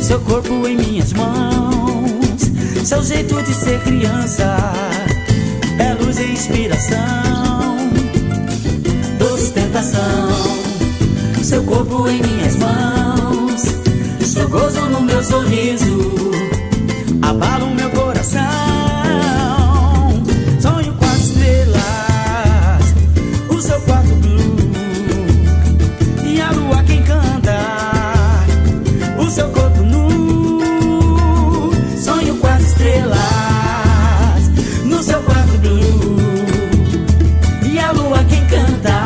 seu corpo em minhas mãos, seu jeito de ser criança é luz e inspiração, doce tentação. Seu corpo em minhas mãos, seu gozo no meu sorriso, abala o meu coração. Sonho com as estrelas, o seu quarto blue e a lua que encanta, o seu corpo nu. Sonho com as estrelas no seu quarto blue e a lua que encanta.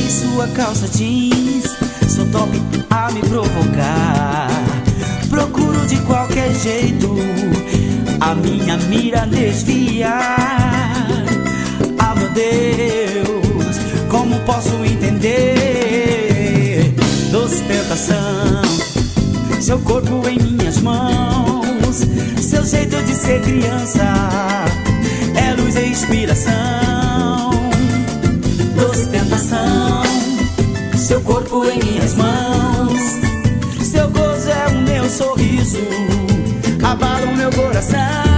Sua calça jeans, seu top a me provocar. Procuro de qualquer jeito a minha mira desviar. Ah, meu Deus, como posso entender? Doce tentação, seu corpo em minhas mãos, seu jeito de ser criança é luz e inspiração. Doce tentação, seu corpo em minhas mãos, seu gozo é o meu sorriso, abala o meu coração.